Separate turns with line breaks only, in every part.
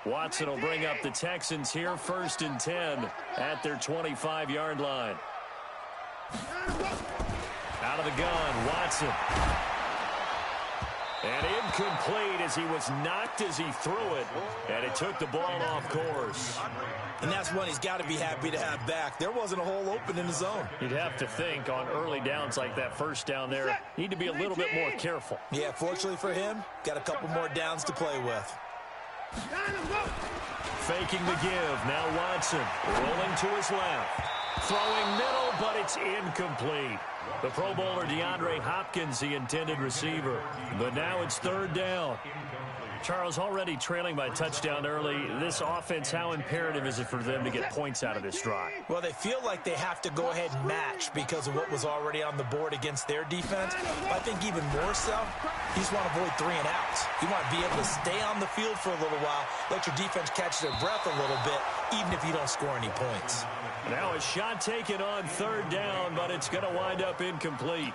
Watson will bring up the Texans here, 1st and 10 at their 25-yard line. Out of the gun, Watson. And incomplete as he was knocked as he threw it, and it took the ball off course.
And that's one he's got to be happy to have back. There wasn't a hole open in the zone.
You'd have to think on early downs like that first down there, need to be a little bit more careful.
Yeah, fortunately for him, got a couple more downs to play with.
Faking the give. Now Watson rolling to his left. Throwing middle, but it's incomplete. The Pro Bowler DeAndre Hopkins, the intended receiver. But now it's 3rd down. Charles, already trailing by a touchdown early. This offense, how imperative is it for them to get points out of this drive?
Well, they feel like they have to go ahead and match because of what was already on the board against their defense. I think even more so, you just want to avoid 3 and outs. You want to be able to stay on the field for a little while, let your defense catch their breath a little bit, even if you don't score any points.
Now a shot taken on 3rd down, but it's going to wind up incomplete.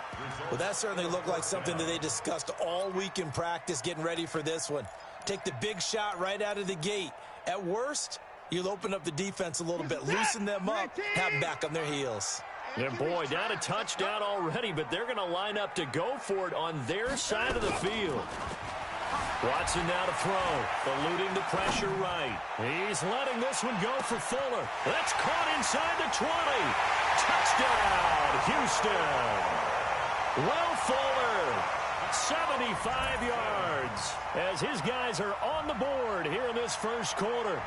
Well, that certainly looked like something that they discussed all week in practice getting ready for this one. Take the big shot right out of the gate. At worst, you'll open up the defense a little bit, loosen them up, have them back on their heels.
And boy, down a touchdown already, but they're going to line up to go for it on their side of the field. Watson now to throw, eluding the pressure right. He's letting this one go for Fuller. That's caught inside the 20. Touchdown, Houston. Will Fuller, 75 yards, as his guys are on the board here in this first quarter.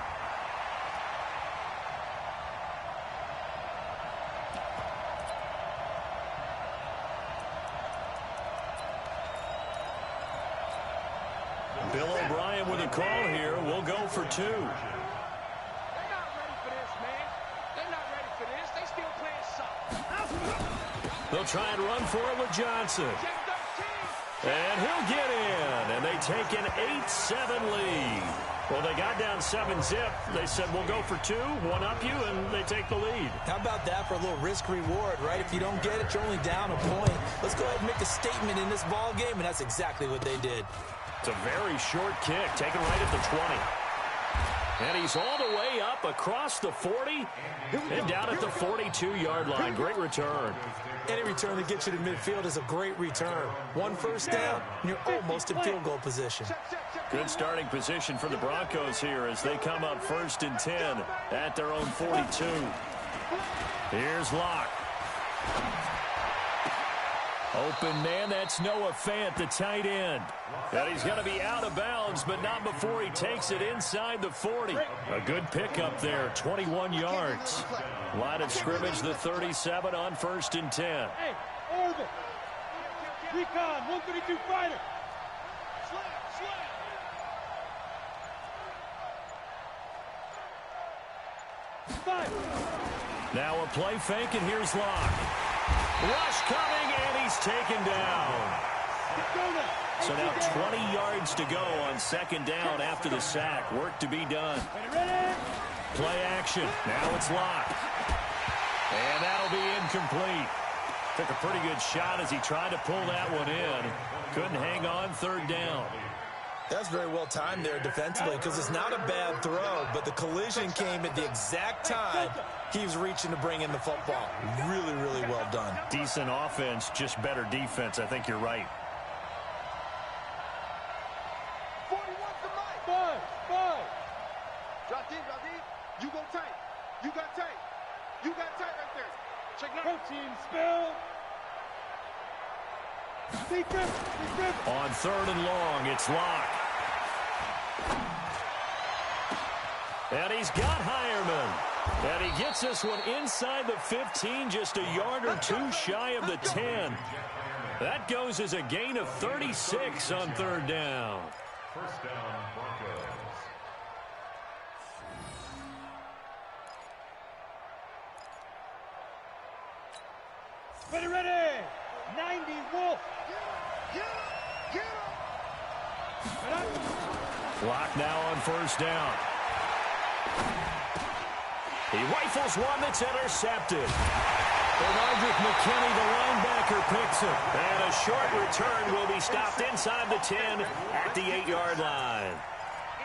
Bill O'Brien with a call here. We'll go for 2.
They're not ready for this, man. They're not ready for this. They still playing soft.
They'll try and run for it with Johnson. And he'll get in. And they take an 8-7 lead. Well, they got down 7-zip. They said, we'll go for 2, one up you, and they take the lead.
How about that for a little risk-reward, right? If you don't get it, you're only down a point. Let's go ahead and make a statement in this ball game, and that's exactly what they did.
It's a very short kick, taken right at the 20. And he's all the way up across the 40 and down at the 42-yard line. Great return.
Any return that gets you to midfield is a great return. 1 first down, and you're almost in field goal position.
Good starting position for the Broncos here as they come up 1st and 10 at their own 42. Here's Locke. Open man, that's Noah Fant, the tight end. And he's going to be out of bounds, but not before he takes it inside the 40. A good pickup there, 21 yards. Line of scrimmage, the 37 on 1st and 10.
Hey, Orbit. Recon, 132 fighter.
Now a play fake, and here's Locke. Rush coming, and he's taken down. So now 20 yards to go on 2nd down after the sack. Work to be done. Play action. Now it's Locke. And that'll be incomplete. Took a pretty good shot as he tried to pull that one in. Couldn't hang on 3rd down.
That's very well timed there defensively because it's not a bad throw, but the collision came at the exact time he was reaching to bring in the football. Really, really well done.
Decent offense, just better defense. I think you're right.
41 to Mike. 5. Drop deep. You go tight. You got tight. You got tight right there. Check now. Protein spill.
On 3rd and long, it's Locke. And he's got Hireman. And he gets this one inside the 15, just a yard or 2 shy of the 10. That goes as a gain of 36 on 3rd down.
First down, Broncos.
Ready. 90 Wolf.
Locke now on 1st down. He rifles one that's intercepted. Bernardrick McKinney, the linebacker, picks it. And a short return will be stopped inside the 10 at the 8-yard line.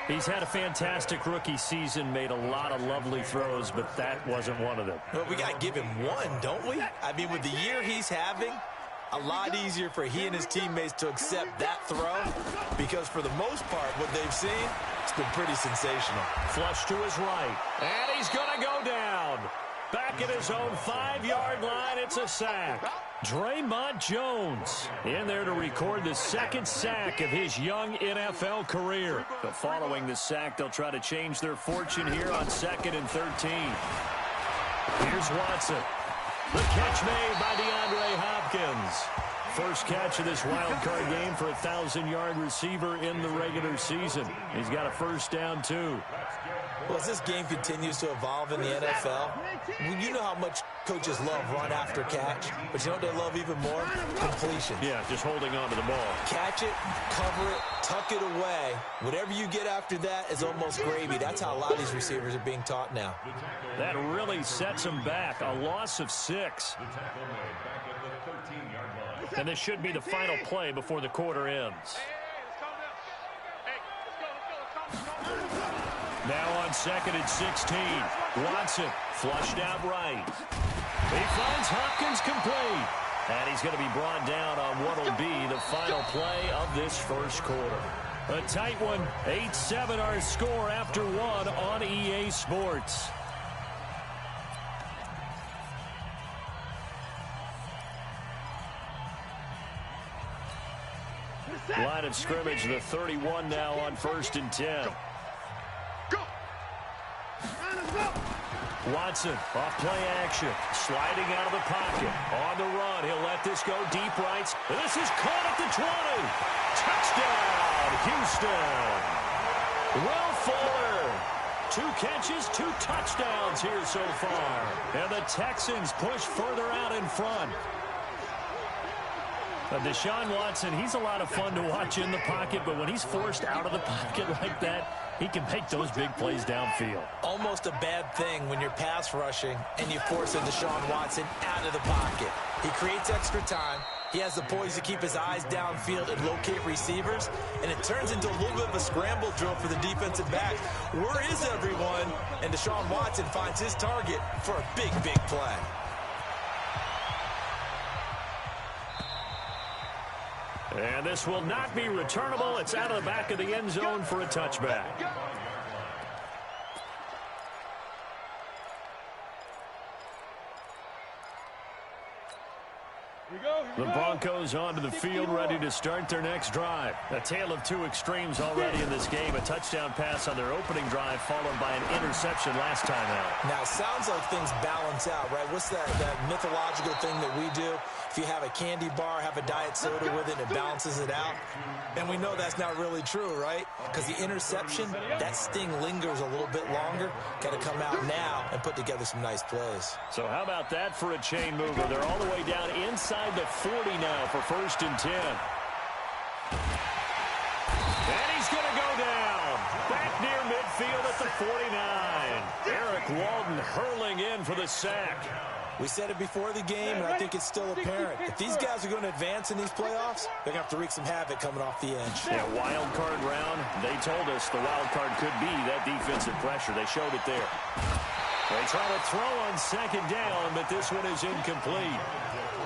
He's had a fantastic rookie season, made a lot of lovely throws, but that wasn't one of them.
Well, we got to give him one, don't we? I mean, with the year he's having, a lot easier for he and his teammates to accept that throw because for the most part, what they've seen, it's been pretty sensational.
Flush to his right, and he's going to go down. Back at his own 5-yard line, it's a sack. Draymond Jones in there to record the second sack of his young NFL career. But following the sack, they'll try to change their fortune here on 2nd and 13. Here's Watson. The catch made by DeAndre Hopkins. First catch of this wild card game for a 1,000-yard receiver in the regular season. He's got a first down, too.
Well, as this game continues to evolve in the NFL, you know how much coaches love run after catch, but you know what they love even more? Completion.
Yeah, just holding on to the ball.
Catch it, cover it, tuck it away. Whatever you get after that is almost gravy. That's how a lot of these receivers are being taught now.
That really sets them back. A loss of 6. And this should be the final play before the quarter ends. Now on 2nd and 16. Watson flushed out right. He finds Hopkins complete. And he's going to be brought down on what will be the final play of this first quarter. A tight one. 8-7 our score after 1 on EA Sports. Line of scrimmage, the 31 now on 1st and 10. Watson, off play action, sliding out of the pocket. On the run, he'll let this go deep right. This is caught at the 20. Touchdown, Houston. Will Fuller. 2 catches, 2 touchdowns here so far. And the Texans push further out in front. Deshaun Watson, he's a lot of fun to watch in the pocket, but when he's forced out of the pocket like that, he can make those big plays downfield.
Almost a bad thing when you're pass rushing and you force a Deshaun Watson out of the pocket. He creates extra time. He has the poise to keep his eyes downfield and locate receivers, and it turns into a little bit of a scramble drill for the defensive back. Where is everyone? And Deshaun Watson finds his target for a big, big play.
And this will not be returnable. It's out of the back of the end zone for a touchback. The Broncos onto the field, ready to start their next drive. A tale of 2 extremes already in this game. A touchdown pass on their opening drive, followed by an interception last time out.
Now, it sounds like things balance out, right? What's that mythological thing that we do? If you have a candy bar, have a diet soda with it, it balances it out. And we know that's not really true, right? Because the interception, that sting lingers a little bit longer. Got to come out now and put together some nice plays.
So how about that for a chain mover? They're all the way down inside the 40 now for 1st and 10. And he's going to go down. Back near midfield at the 49. Eric Walden hurling in for the sack.
We said it before the game, and I think it's still apparent. If these guys are going to advance in these playoffs, they're going to have to wreak some havoc coming off the edge.
Yeah, wild card round. They told us the wild card could be that defensive pressure. They showed it there. They try to throw on 2nd down, but this one is incomplete.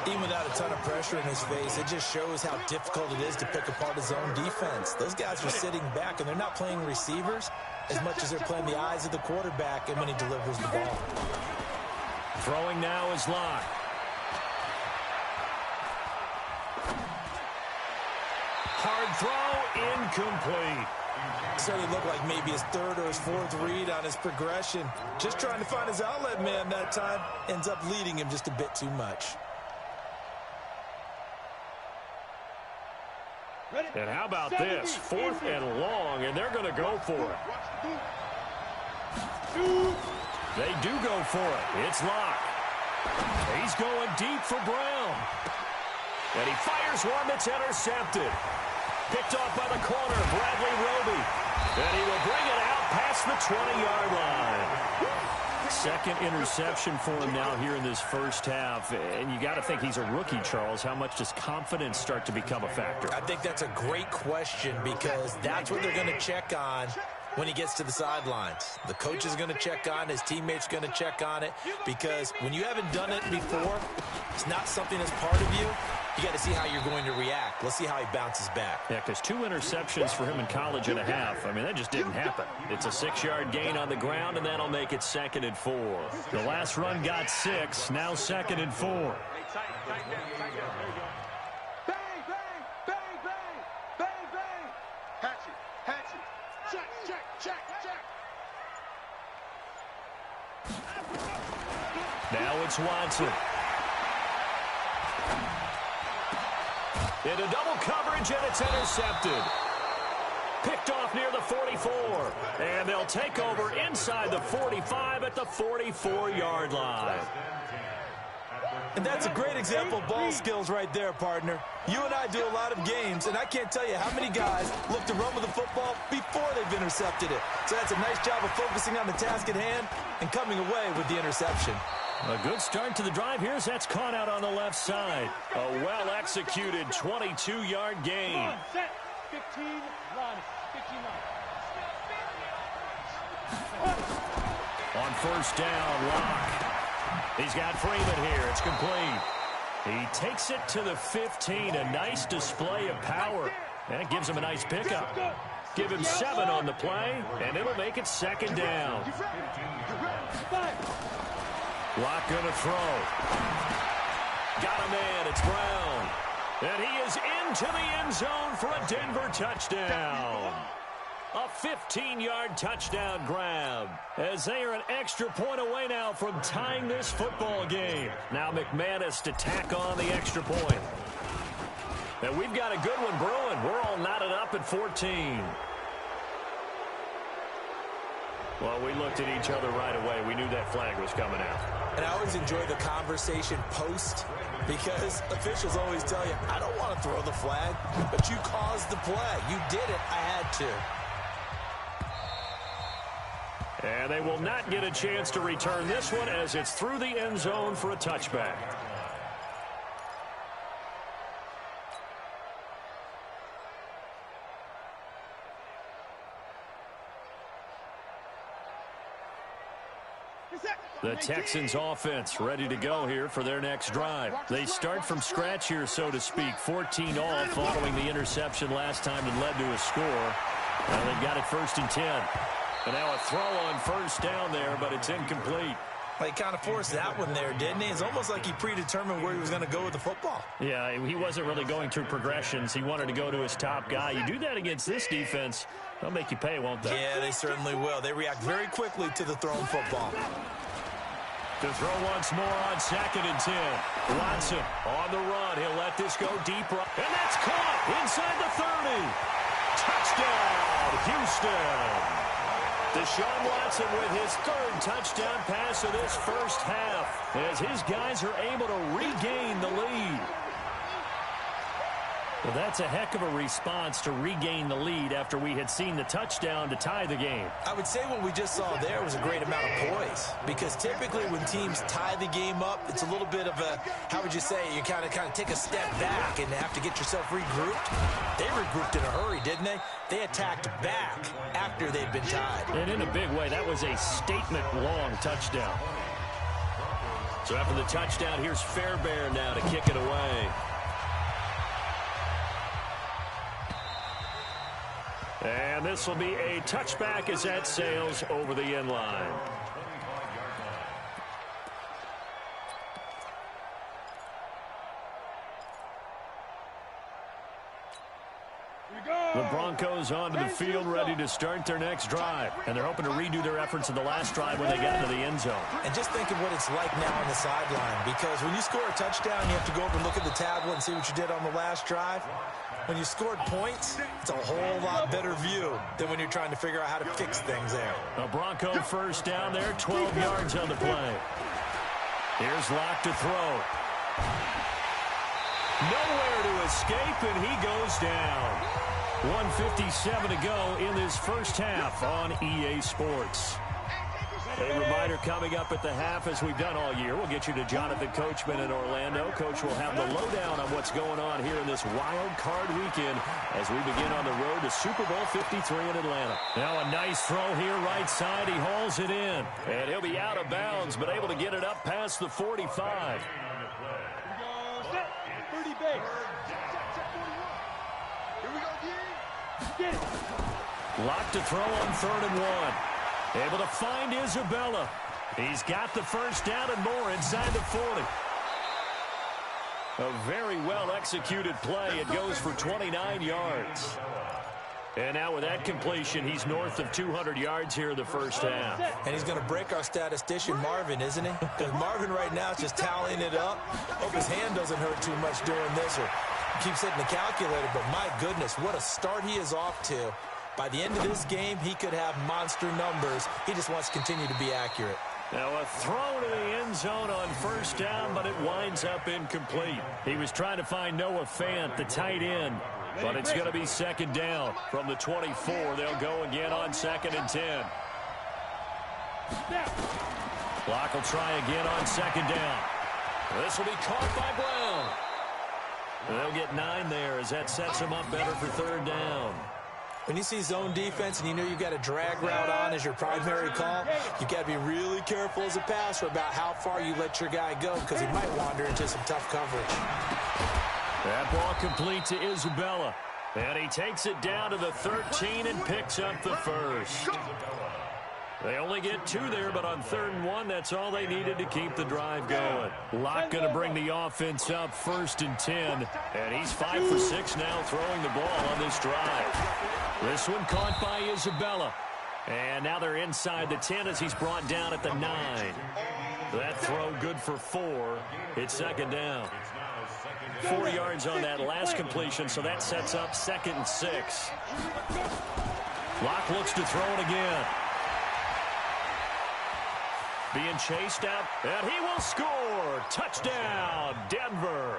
Even without a ton of pressure in his face, it just shows how difficult it is to pick apart his own defense. Those guys are sitting back, and they're not playing receivers as much as they're playing the eyes of the quarterback and when he delivers the ball.
Throwing now is Locke. Hard throw, incomplete.
Certainly looked like maybe his 3rd or his 4th read on his progression. Just trying to find his outlet man that time. Ends up leading him just a bit too much.
And how about this? 4th and long, and they're going to go for it. They do go for it. It's Locke. He's going deep for Brown. And he fires one that's intercepted. Picked off by the corner, Bradley Roby. And he will bring it out past the 20-yard line. 2nd interception for him now here in this first half. And you got to think he's a rookie, Charles. How much does confidence start to become a factor?
I think that's a great question because that's what they're going to check on when he gets to the sidelines. The coach is going to check on it. His teammates going to check on it, because when you haven't done it before, it's not something that's part of you. You got to see how you're going to react. Let's see how he bounces back.
Yeah, because 2 interceptions for him in college and a half. I mean, that just didn't happen. It's a 6-yard gain on the ground, and that'll make it 2nd and 4. The last run got 6. Now 2nd and 4.
Bang, bang, bang, bang, bang, bang. Hatchet. Check.
Now it's Watson. Into double coverage, and it's intercepted. Picked off near the 44. And they'll take over inside the 45 at the 44-yard line.
And that's a great example of ball skills right there, partner. You and I do a lot of games, and I can't tell you how many guys look to run with the football before they've intercepted it. So that's a nice job of focusing on the task at hand and coming away with the interception.
A good start to the drive. Here's that's caught out on the left side. A well-executed 22-yard gain.
Set. 15 line.
On first down, Locke. He's got Freeman here. It's complete. He takes it to the 15. A nice display of power. And it gives him a nice pickup. Give him 7 on the play, and it'll make it 2nd down. Locke going to throw. Got a man. It's Brown. And he is into the end zone for a Denver touchdown. A 15-yard touchdown grab, as they are an extra point away now from tying this football game. Now McManus to tack on the extra point. And we've got a good one brewing. We're all knotted up at 14. Well, we looked at each other right away. We knew that flag was coming out.
And I always enjoy the conversation post, because officials always tell you, I don't want to throw the flag, but you caused the play. You did it. I had to.
And they will not get a chance to return this one, as it's through the end zone for a touchback. The Texans offense ready to go here for their next drive. They start from scratch here, so to speak. 14 all following the interception last time that led to a score. Well, they've got it 1st and 10. And now a throw on first down there, but it's incomplete.
Well, he kind of forced that one there, didn't he? It's almost like he predetermined where he was going to go with the football.
Yeah, he wasn't really going through progressions. He wanted to go to his top guy. You do that against this defense, they'll make you pay, won't they?
Yeah, they certainly will. They react very quickly to the thrown football.
To throw once more on 2nd and 10. Watson on the run. He'll let this go deep. And that's caught inside the 30. Touchdown, Houston. Deshaun Watson with his 3rd touchdown pass of this first half, as his guys are able to regain the lead. Well, that's a heck of a response to regain the lead after we had seen the touchdown to tie the game.
I would say what we just saw there was a great amount of poise, because typically when teams tie the game up, it's a little bit of a, how would you say, you kind of take a step back and have to get yourself regrouped. They regrouped in a hurry, didn't they? They attacked back after they'd been tied.
And in a big way, that was a statement-long touchdown. So after the touchdown, here's Fairbairn now to kick it away. And this will be a touchback as that sails over the end line. The Broncos onto the field, ready to start their next drive. And they're hoping to redo their efforts in the last drive when they got into the end zone.
And just think of what it's like now on the sideline, because when you score a touchdown, you have to go over and look at the tablet and see what you did on the last drive. When you scored points, it's a whole lot better view than when you're trying to figure out how to fix things there.
A Bronco first down there, 12 yards on the play. Here's Locke to throw. Nowhere to escape, and he goes down. 1:57 to go in this first half on EA Sports. A reminder coming up at the half, as we've done all year, we'll get you to Jonathan Coachman in Orlando. Coach will have the lowdown on what's going on here in this wild card weekend as we begin on the road to Super Bowl 53 in Atlanta. Now a nice throw here right side. He hauls it in. And he'll be out of bounds, but able to get it up past the 45.
30 base. Check 41. Here we go, Get it.
Locked to throw on 3rd and 1. Able to find Isabella. He's got the first down and more inside the 40. A very well-executed play. It goes for 29 yards. And now with that completion, he's north of 200 yards here in the first half.
And he's going to break our statistician, Marvin, isn't he? Because Marvin right now is just tallying it up. Hope his hand doesn't hurt too much doing this or keeps hitting the calculator. But my goodness, what a start he is off to. By the end of this game, he could have monster numbers. He just wants to continue to be accurate.
Now a throw to the end zone on first down, but it winds up incomplete. He was trying to find Noah Fant, the tight end, but it's going to be 2nd down. From the 24, they'll go again on 2nd and 10. Block will try again on 2nd down. This will be caught by Brown. They'll get 9 there as that sets him up better for 3rd down.
When you see zone defense and you know you've got a drag route on as your primary call, you've got to be really careful as a passer about how far you let your guy go because he might wander into some tough coverage.
That ball complete to Isabella. And he takes it down to the 13 and picks up the first. They only get 2 there, but on 3rd and 1, that's all they needed to keep the drive going. Locke going to bring the offense up 1st and 10. And he's 5 for 6 now throwing the ball on this drive. This one caught by Isabella. And now they're inside the 10 as he's brought down at the 9. That throw good for 4. It's 2nd down. 4 yards on that last completion, so that sets up 2nd and 6. Locke looks to throw it again. Being chased out, and he will score. Touchdown, Denver.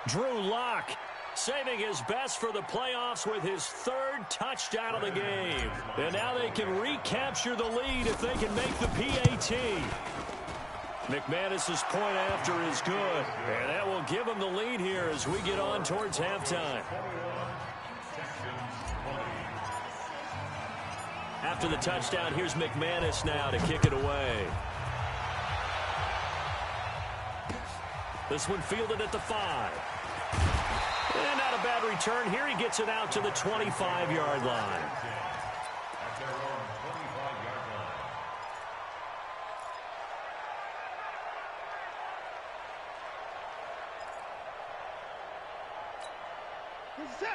Drew Lock saving his best for the playoffs with his 3rd touchdown of the game. And now they can recapture the lead if they can make the PAT. McManus's point after is good, and that will give him the lead here as we get on towards halftime. After the touchdown, here's McManus now to kick it away. This one fielded at the 5. And not a bad return here. He gets it out to the 25-yard line.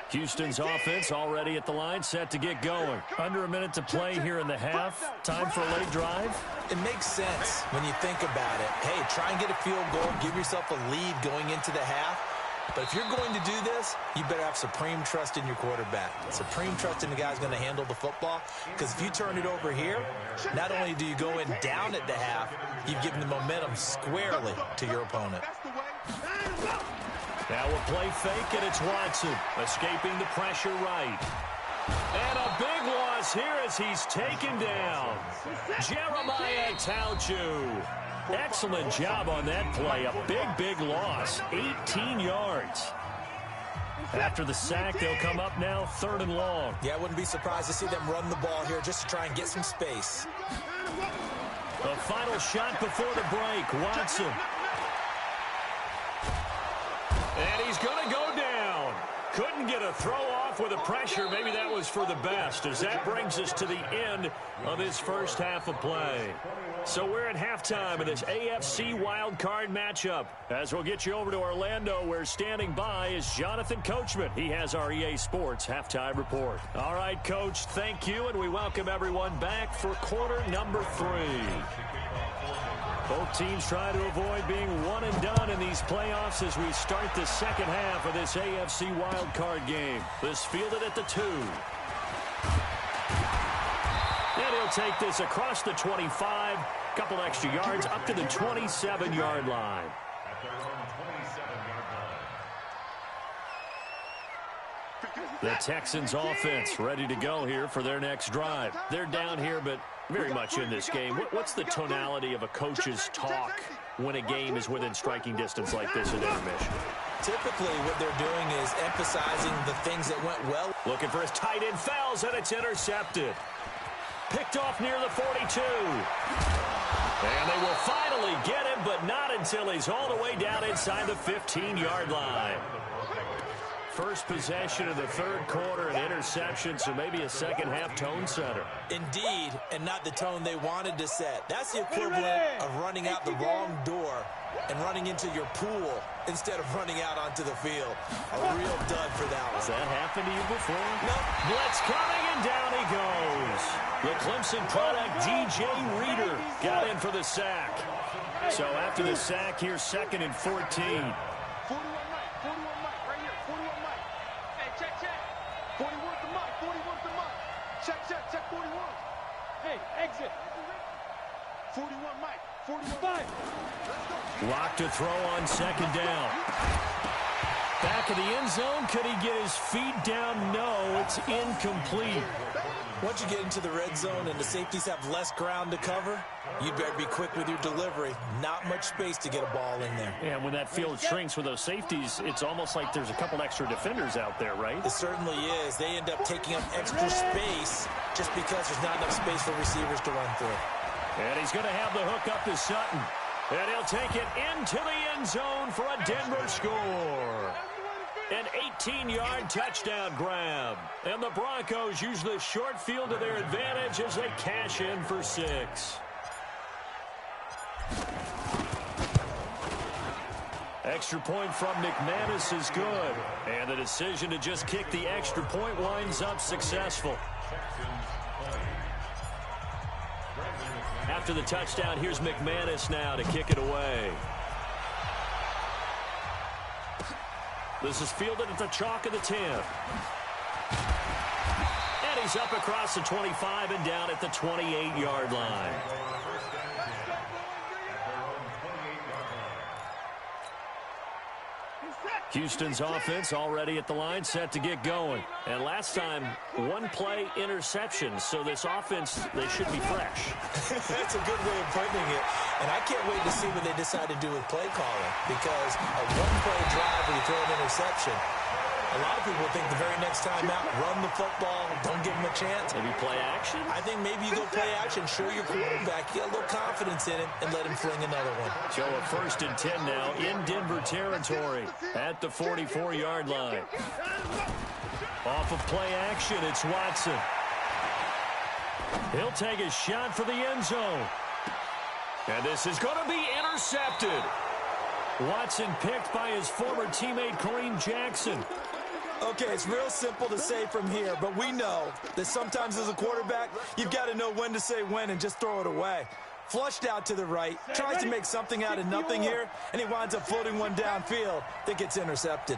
Houston's offense already at the line, set to get going. Under a minute to play here in the half. Time for a late drive.
It makes sense when you think about it. Hey, try and get a field goal. Give yourself a lead going into the half. But if you're going to do this, you better have supreme trust in your quarterback. Supreme trust in the guy's going to handle the football. Because if you turn it over here, not only do you go in down at the half, you've given the momentum squarely to your opponent.
Now we'll play fake, and it's Watson escaping the pressure right. And a big loss here as he's taken down. Jeremiah Tauchu. Excellent job on that play. A big loss. 18 yards. After the sack, they'll come up now 3rd and long.
Yeah, I wouldn't be surprised to see them run the ball here just to try and get some space.
The final shot before the break. Watson. And he's going to go down. Couldn't get a throw off with the pressure. Maybe that was for the best, as that brings us to the end of his first half of play. So we're at halftime of this AFC wildcard matchup. As we'll get you over to Orlando, where standing by is Jonathan Coachman. He has our EA Sports halftime report. All right, Coach, thank you, and we welcome everyone back for quarter number 3. Both teams try to avoid being one and done in these playoffs as we start the second half of this AFC wildcard game. This fielded at the 2. And he'll take this across the 25, couple extra yards up to the 27-yard line. The Texans offense ready to go here for their next drive. They're down here, but Very much in this game. What's the tonality of a coach's talk when a game is within striking distance like this at intermission?
Typically, what they're doing is emphasizing the things that went well.
Looking for his tight end, fouls, and it's intercepted. Picked off near the 42. And they will finally get him, but not until he's all the way down inside the 15-yard line. First possession of the third quarter, an interception, so maybe a second-half tone setter.
Indeed, and not the tone they wanted to set. That's the equivalent of running out the wrong door and running into your pool instead of running out onto the field. A real dud for that one.
Has that happened to you before?
No.
Blitz coming, and down he goes. The Clemson product, DJ Reader, got in for the sack. So after the sack, here's 2nd and 14.
41 Mike, right here, 41 Mike. Hey, check. 41's the Mike, 41's the Mike. Check 41. Hey, exit. 41 Mike, 45.
Lock to throw on 2nd down. Back of the end zone, could he get his feet down? No, it's incomplete.
Once you get into the red zone and the safeties have less ground to cover, you'd better be quick with your delivery. Not much space to get a ball in there.
Yeah, when that field shrinks with those safeties, it's almost like there's a couple extra defenders out there, right?
It certainly is. They end up taking up extra space just because there's not enough space for receivers to run through.
And he's going to have the hook up to Sutton. And he'll take it into the end zone for a Denver score. An 18-yard touchdown grab. And the Broncos use the short field to their advantage as they cash in for 6. Extra point from McManus is good. And the decision to just kick the extra point winds up successful. After the touchdown, here's McManus now to kick it away. This is fielded at the chalk of the 10. And he's up across the 25 and down at the 28-yard line. Houston's offense already at the line, set to get going. And last time, one play interception. So this offense, they should be fresh.
That's a good way of putting it. And I can't wait to see what they decide to do with play calling. Because a one-play drive where you throw an interception, a lot of people think the very next time out, run the football, don't give them a chance.
Maybe play action?
I think maybe you go play action, show your quarterback, get a little confidence in him, and let him fling another one.
So a 1st and 10 now in Denver territory at the 44-yard line. Off of play action, it's Watson. He'll take a shot for the end zone. And this is going to be intercepted. Watson picked by his former teammate Kareem Jackson.
Okay, it's real simple to say from here, but we know that sometimes as a quarterback, you've got to know when to say when and just throw it away. Flushed out to the right, tries to make something out of nothing here, and he winds up floating one downfield that gets intercepted.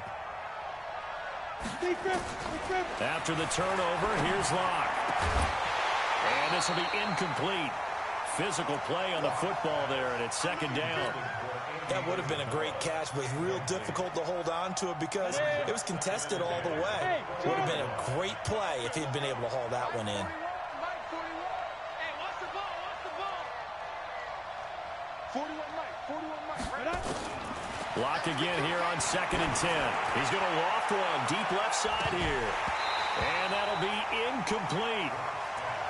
After the turnover, here's Locke. And this will be incomplete. Physical play on the football there, and it's 2nd down.
That would have been a great catch, but it was real difficult to hold on to it because it was contested all the way. Would have been a great play if he'd been able to haul that one in.
41 Mike.
Lock again here on 2nd and 10. He's going to loft one deep left side here. And that'll be incomplete.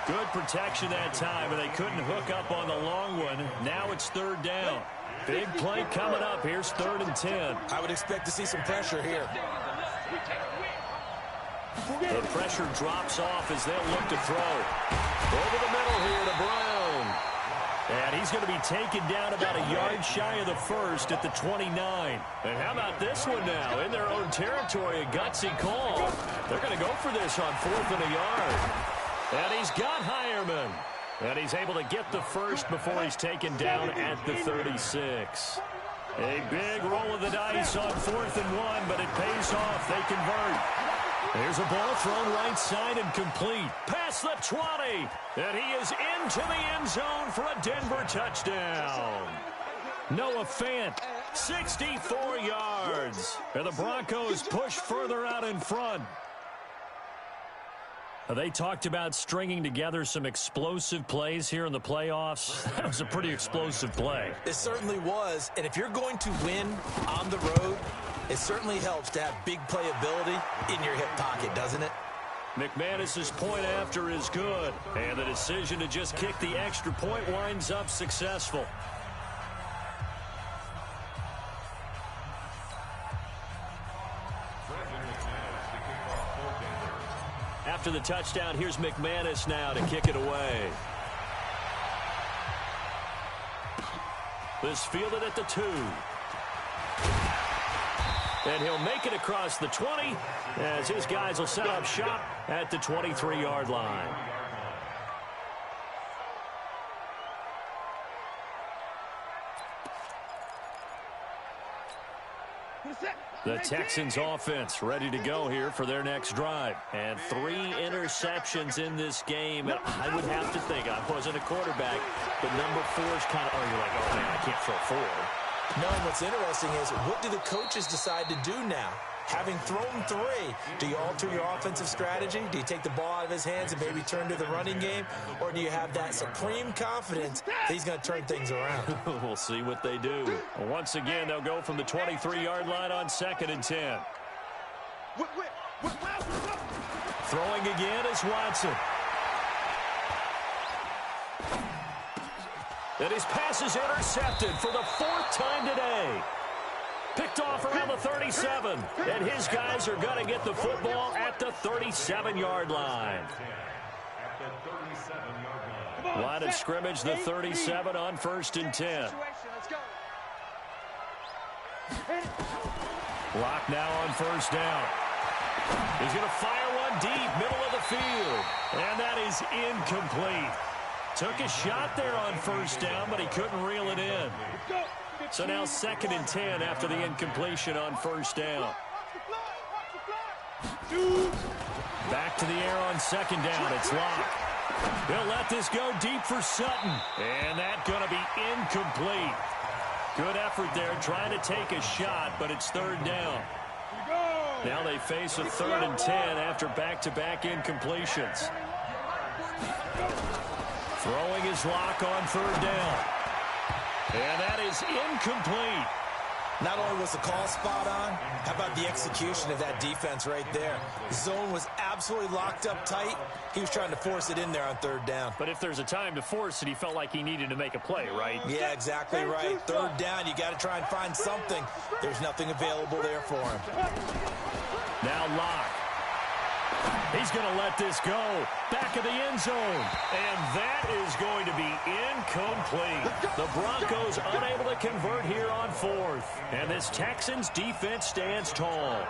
Good protection that time, and they couldn't hook up on the long one. Now it's 3rd down. Big play coming up. Here's 3rd and 10.
I would expect to see some pressure here.
The pressure drops off as they'll look to throw. Over the middle here to Brown. And he's going to be taken down about a yard shy of the 1st at the 29. And how about this one now? In their own territory, a gutsy call. They're going to go for this on 4th and a yard. And he's got Hireman. And he's able to get the 1st before he's taken down at the 36. A big roll of the dice on 4th and 1, but it pays off. They convert. Here's a ball thrown right side and complete. Past the 20. And he is into the end zone for a Denver touchdown. Noah Fant, 64 yards. And the Broncos push further out in front. They talked about stringing together some explosive plays here in the playoffs. That was a pretty explosive play.
It certainly was. And if you're going to win on the road, it certainly helps to have big playability in your hip pocket, doesn't it?
McManus's point after is good. And the decision to just kick the extra point winds up successful. After the touchdown, here's McManus now to kick it away. This fielded at the 2. And he'll make it across the 20 as his guys will set up shop at the 23-yard line. The Texans offense ready to go here for their next drive. And 3 interceptions in this game. And I would have to think, I wasn't a quarterback, but number 4 is kind of, you're like, oh, man, I can't throw 4.
No, and what's interesting is, what do the coaches decide to do now? Having thrown 3, do you alter your offensive strategy? Do you take the ball out of his hands and maybe turn to the running game? Or do you have that supreme confidence that he's going to turn things around?
We'll see what they do. Once again, they'll go from the 23-yard line on 2nd and 10. Throwing again is Watson. And his pass is intercepted for the 4th time today. Picked off around the 37. And his guys are going to get the football at the 37-yard line. Line of scrimmage, the 37 on 1st and 10. Lock now on 1st down. He's going to fire one deep, middle of the field. And that is incomplete. Took a shot there on 1st down, but he couldn't reel it in. So now 2nd and 10 after the incompletion on 1st down. Back to the air on 2nd down. It's Locke. He'll let this go deep for Sutton. And that's going to be incomplete. Good effort there trying to take a shot, but it's 3rd down. Now they face a 3rd and 10 after back-to-back incompletions. Throwing his Locke on 3rd down. And that is incomplete.
Not only was the call spot on, how about the execution of that defense right there? The zone was absolutely locked up tight. He was trying to force it in there on 3rd down.
But if there's a time to force it, he felt like he needed to make a play, right?
Yeah, exactly right. 3rd down, you got to try and find something. There's nothing available there for him.
Now Locke. He's going to let this go. Back of the end zone. And that is going to be incomplete. The Broncos unable to convert here on 4th. And this Texans defense stands tall.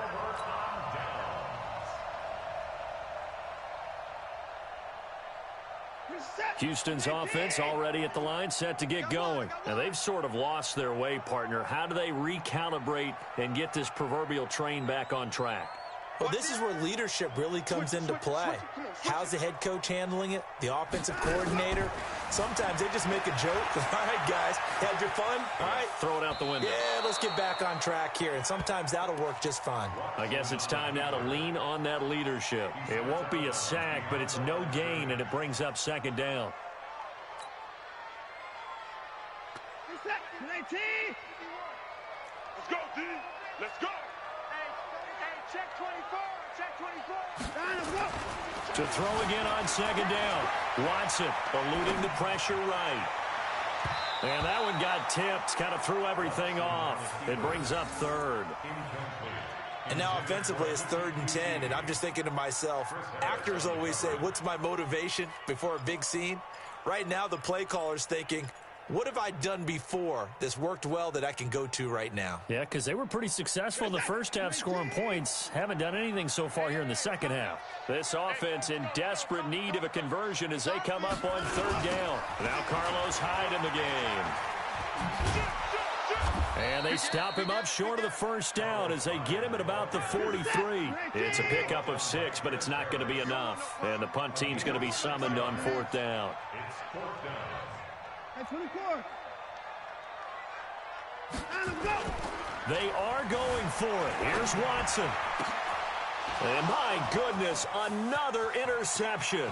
Houston's offense already at the line, set to get going. Now, they've sort of lost their way, partner. How do they recalibrate and get this proverbial train back on track?
Well, this is where leadership really comes into play. How's the head coach handling it? The offensive coordinator? Sometimes they just make a joke. All right, guys, had your fun? All right.
Throw it out the window.
Yeah, let's get back on track here. And sometimes that'll work just fine.
I guess it's time now to lean on that leadership. It won't be a sack, but it's no gain, and it brings up 2nd down.
Let's go, D. Let's go. Check 24. Check 24.
To throw again on 2nd down. Watson eluding the pressure right. And that one got tipped. Kind of threw everything off. It brings up 3rd.
And now offensively it's 3rd and 10. And I'm just thinking to myself, actors always say, what's my motivation before a big scene? Right now the play caller's thinking, what have I done before this worked well that I can go to right now?
Yeah, because they were pretty successful in the first half scoring points. Haven't done anything so far here in the second half. This offense in desperate need of a conversion as they come up on 3rd down. Now Carlos Hyde in the game. And they stop him up short of the first down as they get him at about the 43. It's a pickup of 6, but it's not going to be enough. And the punt team's going to be summoned on 4th down.
24.
They are going for it. Here's Watson. And my goodness, another interception.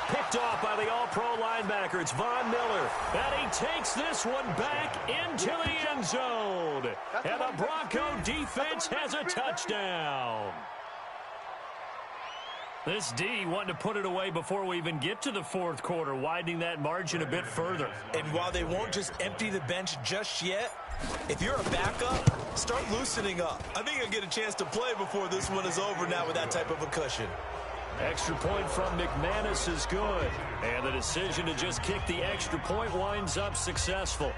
Picked off by the all-pro linebacker. It's Von Miller. And he takes this one back into the end zone. And the Bronco defense has a touchdown. This D wanting to put it away before we even get to the fourth quarter, widening that margin a bit further.
And while they won't just empty the bench just yet, if you're a backup, start loosening up. I think you'll get a chance to play before this one is over now with that type of a cushion.
Extra point from McManus is good. And the decision to just kick the extra point winds up successful.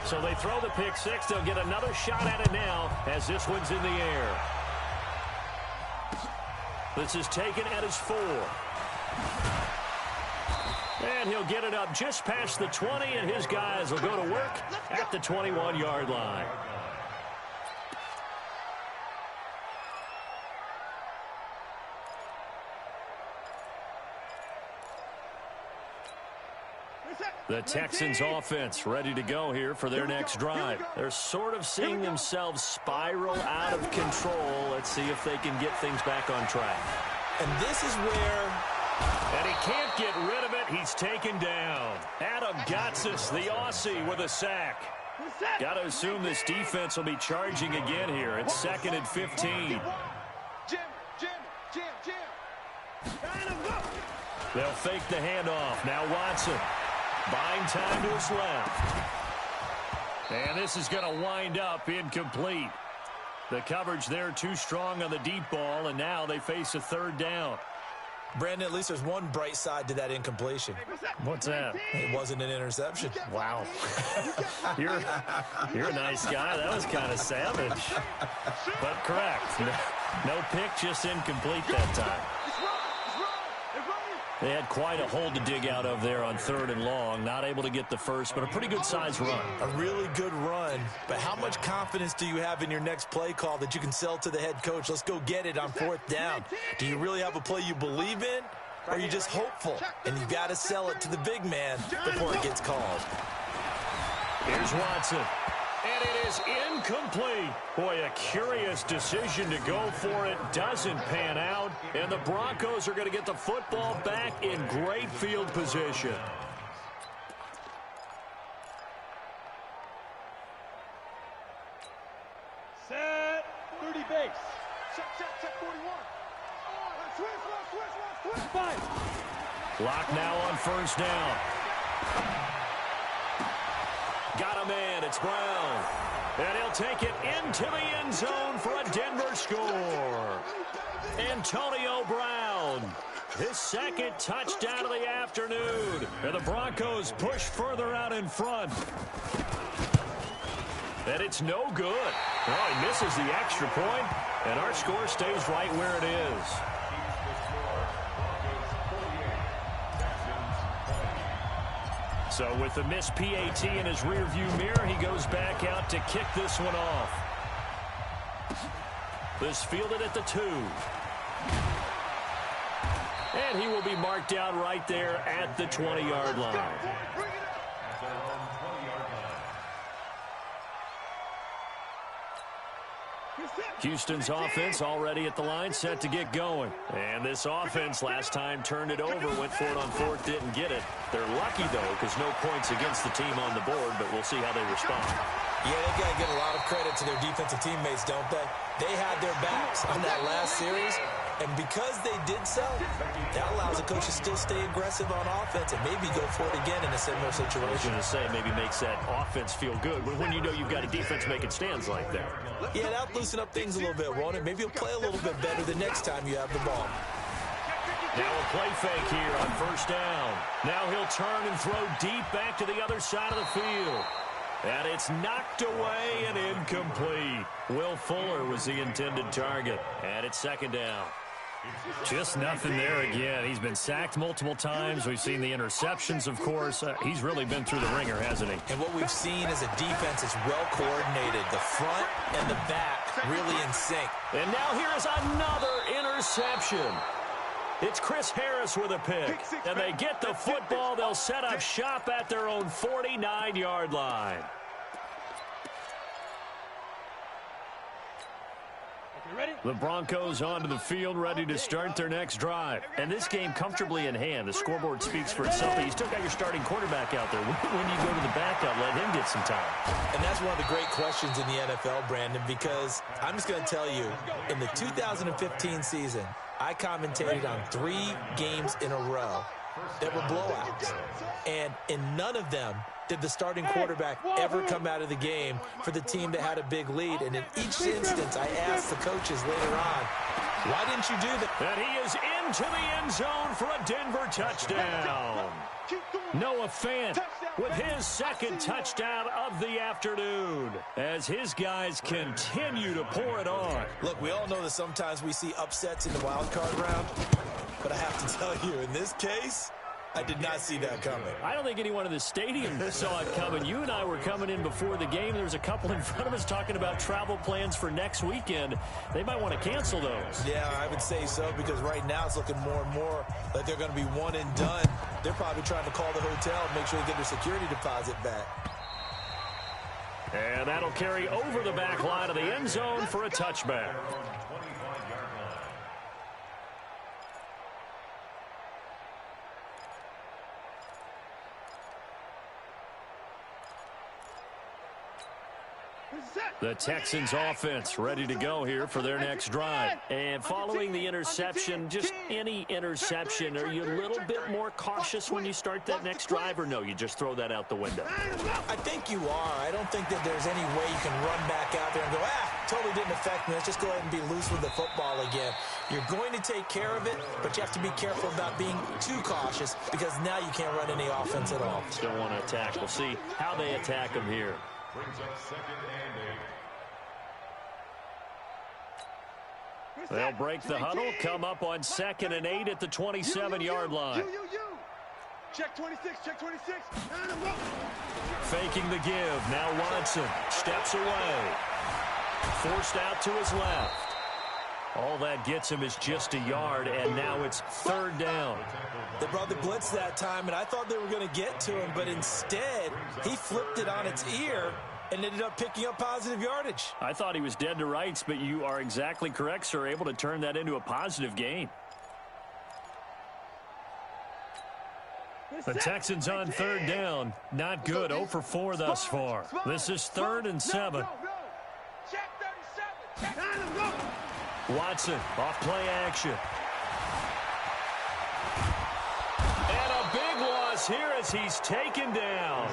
So they throw the pick six. They'll get another shot at it now as this one's in the air. This is taken at his 4. And he'll get it up just past the 20, and his guys will go to work at the 21-yard line. The Texans offense ready to go here for their next drive. They're sort of seeing themselves spiral out of control. Let's see if they can get things back on track.
And this is where...
And he can't get rid of it. He's taken down. Adam Gotsis, the Aussie, with a sack. Got to assume this defense will be charging again here. It's 2nd and 15. They'll fake the handoff. Now Watson. Buying time to his left. And this is going to wind up incomplete. The coverage there too strong on the deep ball, and now they face a 3rd down.
Brandon, at least there's one bright side to that incompletion.
What's that?
It wasn't an interception.
Wow. You're a nice guy. That was kind of savage. But correct. No pick, just incomplete that time. They had quite a hole to dig out of there on 3rd and long. Not able to get the first, but a pretty good-sized run.
A really good run. But how much confidence do you have in your next play call that you can sell to the head coach? Let's go get it on 4th down. Do you really have a play you believe in? Or are you just hopeful? And you've got to sell it to the big man before it gets called.
Here's Watson. And it is incomplete. Boy, a curious decision to go for it. Doesn't pan out. And the Broncos are going to get the football back in great field position.
Set. 30 base. Check 41. Switch. 5.
Clock now on 1st down. Got a man. It's Brown. And he'll take it into the end zone for a Denver score. Antonio Brown. His 2nd touchdown of the afternoon. And the Broncos push further out in front. And it's no good. Oh, he misses the extra point, and our score stays right where it is. So with the missed PAT in his rearview mirror, he goes back out to kick this one off. This fielded at the 2. And he will be marked down right there at the 20-yard line. Houston's offense already at the line, set to get going. And this offense last time turned it over, went for it on 4th, didn't get it. They're lucky, though, because no points against the team on the board, but we'll see how they respond.
Yeah, they've got to give a lot of credit to their defensive teammates, don't they? They had their backs on that last series, and because they did so, that allows the coach to still stay aggressive on offense and maybe go for it again in a similar situation.
I was going to say, maybe makes that offense feel good when you know you've got a defense making stands like that.
Yeah, that'll loosen up things a little bit, won't it? Maybe you'll play a little bit better the next time you have the ball.
Now a play fake here on 1st down. Now he'll turn and throw deep back to the other side of the field. And it's knocked away and incomplete. Will Fuller was the intended target. And it's 2nd down. Just nothing there again. He's been sacked multiple times. We've seen the interceptions, of course. He's really been through the ringer, hasn't he?
And what we've seen is a defense that's well coordinated. The front and the back really in sync.
And now here is another interception. It's Chris Harris with a pick. And they get the football. They'll set up shop at their own 49-yard line. The Broncos onto the field, ready to start their next drive. And this game comfortably in hand. The scoreboard speaks for itself, but you still got your starting quarterback out there. When you go to the backup, let him get some time.
And that's one of the great questions in the NFL, Brandon, because I'm just going to tell you, in the 2015 season, I commentated on 3 games in a row that were blowouts. And in none of them did the starting quarterback ever come out of the game for the team that had a big lead. And in each instance, I asked the coaches later on, why didn't you do that?
And he is into the end zone for a Denver touchdown. Noah Fant with his second touchdown of the afternoon as his guys continue to pour it on.
Look, we all know that sometimes we see upsets in the wild card round, but I have to tell you, in this case, I did not see that coming.
I don't think anyone in the stadium saw it coming. You and I were coming in before the game. There was a couple in front of us talking about travel plans for next weekend. They might want to cancel those.
Yeah, I would say so, because right now it's looking more and more like they're going to be one and done. They're probably trying to call the hotel and make sure they get their security deposit back.
And that'll carry over the back line of the end zone for a touchback. The Texans offense ready to go here for their next drive. And following the interception, just any interception, are you a little bit more cautious when you start that next drive, or no, you just throw that out the window?
I think you are. I don't think that there's any way you can run back out there and go, totally didn't affect me. Let's just go ahead and be loose with the football again. You're going to take care of it, but you have to be careful about being too cautious, because now you can't run any offense at all.
Still want to attack. We'll see how they attack him here.
Brings up 2nd and 8.
They'll break the huddle, come up on 2nd and 8 at the 27-yard line.
Check 26, check 26.
Faking the give. Now Watson steps away. Forced out to his left. All that gets him is just a yard, and now it's 3rd down.
They brought the blitz that time, and I thought they were going to get to him, but instead he flipped it on its ear and ended up picking up positive yardage.
I thought he was dead to rights, but you are exactly correct, sir, able to turn that into a positive gain. The Texans on 3rd down. Not good. 0 for 4 thus far. This is 3rd and 7.
Check 37.
Watson off play action. And a big loss here as he's taken down.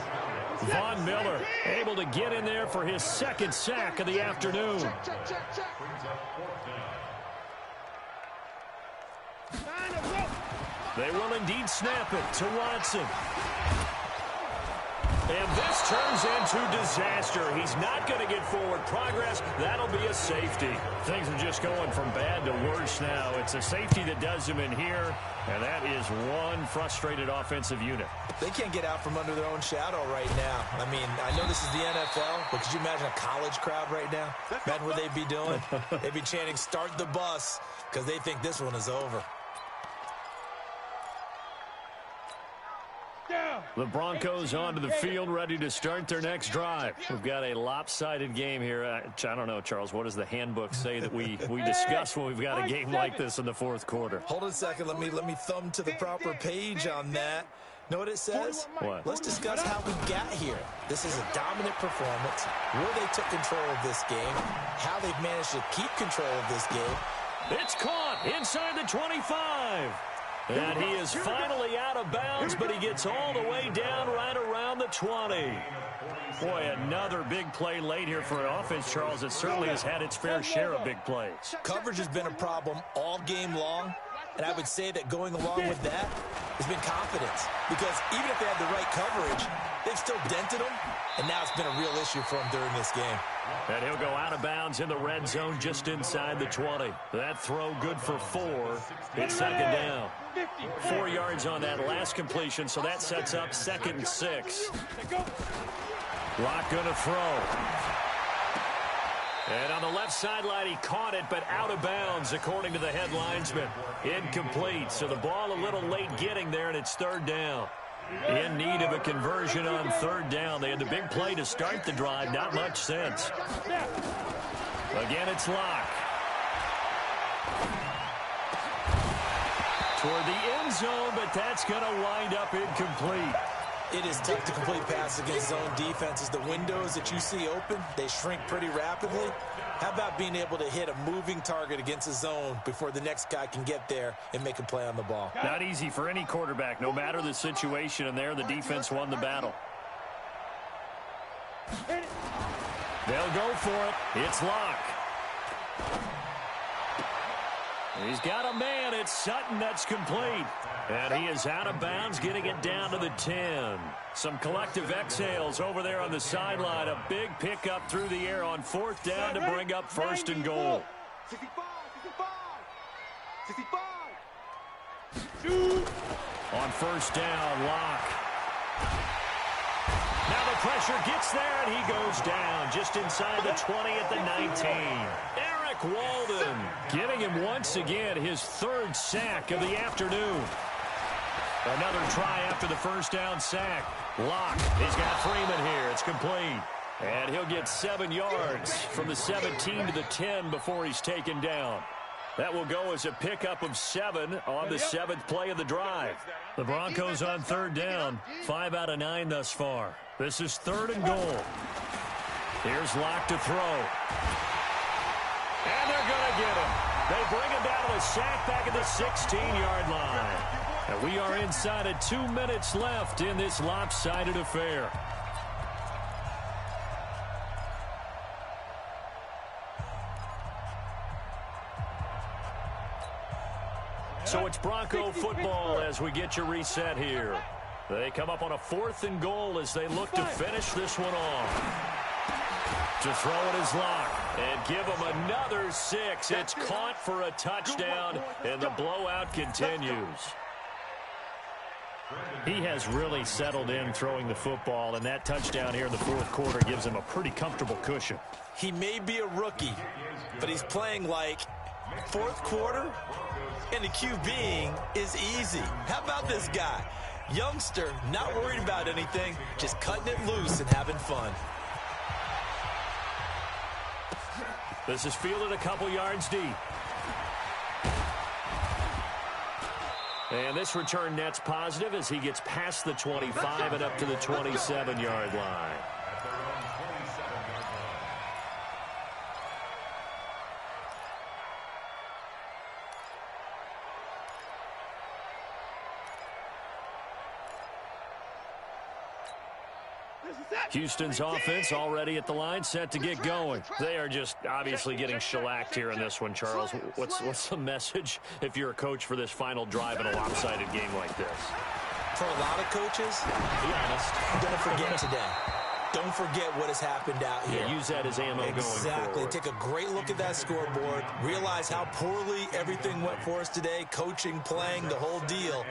Von Miller able to get in there for his 2nd sack of the afternoon. They will indeed snap it to Watson. And this turns into disaster. He's not going to get forward progress. That'll be a safety. Things are just going from bad to worse now. It's a safety that does him in here, and that is one frustrated offensive unit.
They can't get out from under their own shadow right now. I mean, I know this is the NFL, but could you imagine a college crowd right now? Imagine what they'd be doing. They'd be chanting, "Start the bus," because they think this one is over.
The Broncos onto the field, ready to start their next drive. We've got a lopsided game here. I don't know, Charles, what does the handbook say that we discuss when we've got a game like this in the 4th quarter?
Hold on a second. Let me thumb to the proper page on that. Know what it says?
What?
Let's discuss how we got here. This is a dominant performance, where they took control of this game, how they've managed to keep control of this game.
It's caught inside the 25. And he is finally out of bounds, but he gets all the way down right around the 20. Boy, another big play late here for an offense, Charles. It certainly has had its fair share of big plays.
Coverage has been a problem all game long, and I would say that going along with that has been confidence. Because even if they had the right coverage, they've still dented them, and now it's been a real issue for them during this game.
And he'll go out of bounds in the red zone just inside the 20. That throw good for 4. It's 2nd down. 4 yards on that last completion, so that sets up 2nd and 6. Locke going to throw. And on the left sideline, he caught it, but out of bounds, according to the head linesman. Incomplete, so the ball a little late getting there, and it's 3rd down. In need of a conversion on 3rd down. They had the big play to start the drive. Not much sense. Again, it's Locke. toward the end zone, but that's going to wind up incomplete.
It is tough to complete passes against zone defenses. The windows that you see open, they shrink pretty rapidly. How about being able to hit a moving target against a zone before the next guy can get there and make a play on the ball?
Not easy for any quarterback, no matter the situation, and there the defense won the battle. They'll go for it. It's Locke. He's got a man. It's Sutton that's complete. And he is out of bounds, getting it down to the 10. Some collective exhales over there on the sideline. A big pickup through the air on 4th down to bring up 1st and goal.
65, 65, 65.
On 1st down, Locke. Now the pressure gets there, and he goes down just inside the 20 at the 19. Eric Walden getting him once again his 3rd sack of the afternoon. Another try after the 1st down sack. Locke, he's got Freeman here. It's complete. And he'll get 7 yards from the 17 to the 10 before he's taken down. That will go as a pickup of 7 on the 7th play of the drive. The Broncos on 3rd down, 5 out of 9 thus far. This is 3rd and goal. Here's Locke to throw. And they're going to get him. They bring him down to a sack back at the 16-yard line. And we are inside of 2 minutes left in this lopsided affair. So it's Bronco football as we get you reset here. They come up on a 4th and goal as they look to finish this one off. To throw it is Locke and give him another 6. It's caught for a touchdown, and the blowout continues. He has really settled in throwing the football, and that touchdown here in the 4th quarter gives him a pretty comfortable cushion.
He may be a rookie, but he's playing like 4th quarter, and the QBing is easy. How about this guy? Youngster, not worried about anything, just cutting it loose and having fun.
This is fielded a couple yards deep. And this return net's positive as he gets past the 25 and up to the 27-yard line. Houston's offense already at the line, set to get going. They are just obviously getting shellacked here in this one, Charles. What's the message if you're a coach for this final drive in a lopsided game like this?
For a lot of coaches, be honest, don't forget today. Don't forget what has happened out here.
Yeah, use that as ammo going forward.
Exactly. Take a great look at that scoreboard. Realize how poorly everything went for us today, coaching, playing, the whole deal.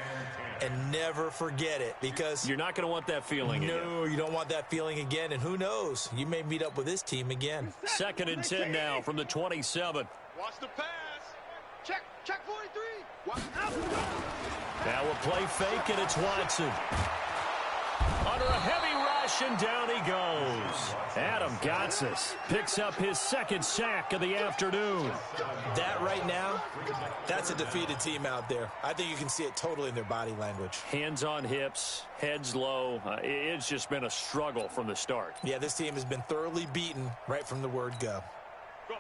And never forget it, because
you're not going to want that feeling again.
No, you don't want that feeling again, and who knows? You may meet up with this team again.
2nd and 10 now from the 27.
Watch the pass. Check 43. Watch out.
Now a play fake, and it's Watson. Under a heavy rush, and down he goes. Adam Gotsis picks up his 2nd sack of the afternoon.
That right now, that's a defeated team out there. I think you can see it totally in their body language.
Hands on hips, heads low. It's just been a struggle from the start.
Yeah, this team has been thoroughly beaten right from the word go.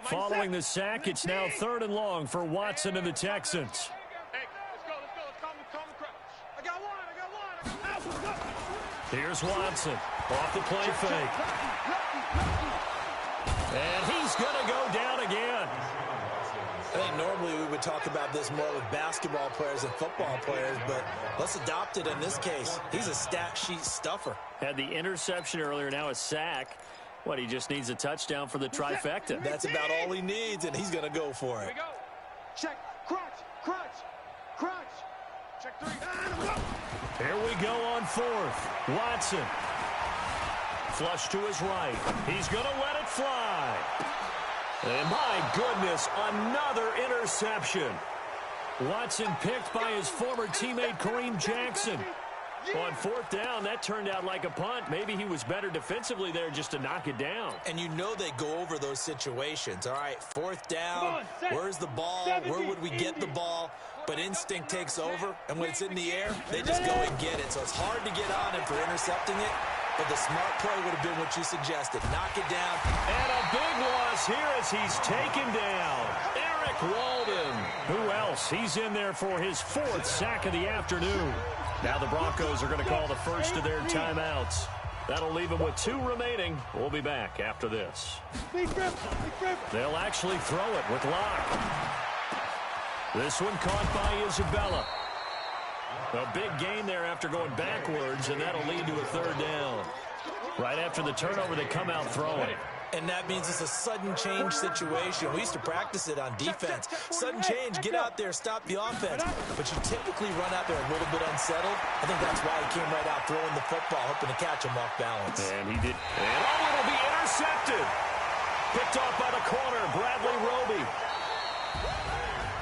Following the sack, it's now 3rd and long for Watson and the Texans.
Hey, let's go. Calm the crouch. I got one.
Here's Watson off the play fake. And he's going to go down again.
I think normally we would talk about this more with basketball players and football players, but let's adopt it in this case. He's a stat sheet stuffer.
Had the interception earlier, now a sack. What, he just needs a touchdown for the trifecta.
That's about all he needs, and he's going to go for it.
Here we go. Check. Crunch. Check 3.
Here we go on 4th. Watson. Flush to his right. He's going to let it fly. And my goodness, another interception. Watson picked by his former teammate Kareem Jackson. On fourth down, that turned out like a punt. Maybe he was better defensively there just to knock it down.
And you know they go over those situations. All right, fourth down, where's the ball? Where would we get the ball? But instinct takes over, and when it's in the air, they just go and get it. So it's hard to get on him for intercepting it, but the smart play would have been what you suggested. Knock it down.
And a big loss here as he's taken down. Eric Walden. Who else? He's in there for his fourth sack of the afternoon. Now the Broncos are going to call the first of their timeouts. That'll leave them with 2 remaining. We'll be back after this. They'll actually throw it with Locke. This one caught by Isabella. A big gain there after going backwards, and that'll lead to a third down. Right after the turnover, they come out throwing.
And that means it's a sudden change situation. We used to practice it on defense. Sudden change, get out there, stop the offense. But you typically run out there a little bit unsettled. I think that's why he came right out throwing the football, hoping to catch him off balance.
And he did. And it'll be intercepted. Picked off by the corner, Bradley Roby.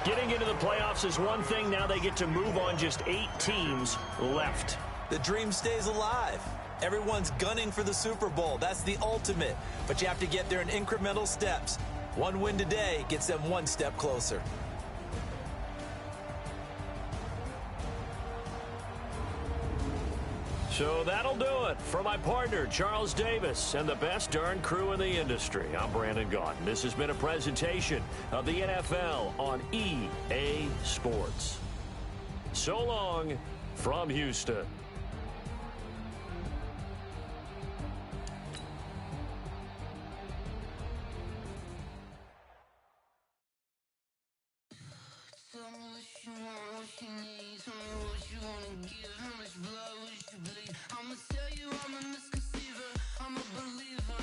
Getting into the playoffs is one thing. Now they get to move on. Just 8 teams left.
The dream stays alive. Everyone's gunning for the Super Bowl. That's the ultimate. But you have to get there in incremental steps. One win today gets them one step closer.
So that'll do it for my partner, Charles Davis, and the best darn crew in the industry. I'm Brandon Gaudin. This has been a presentation of the NFL on EA Sports. So long from Houston.
I'ma tell you I'm a misconceiver, I'm a believer.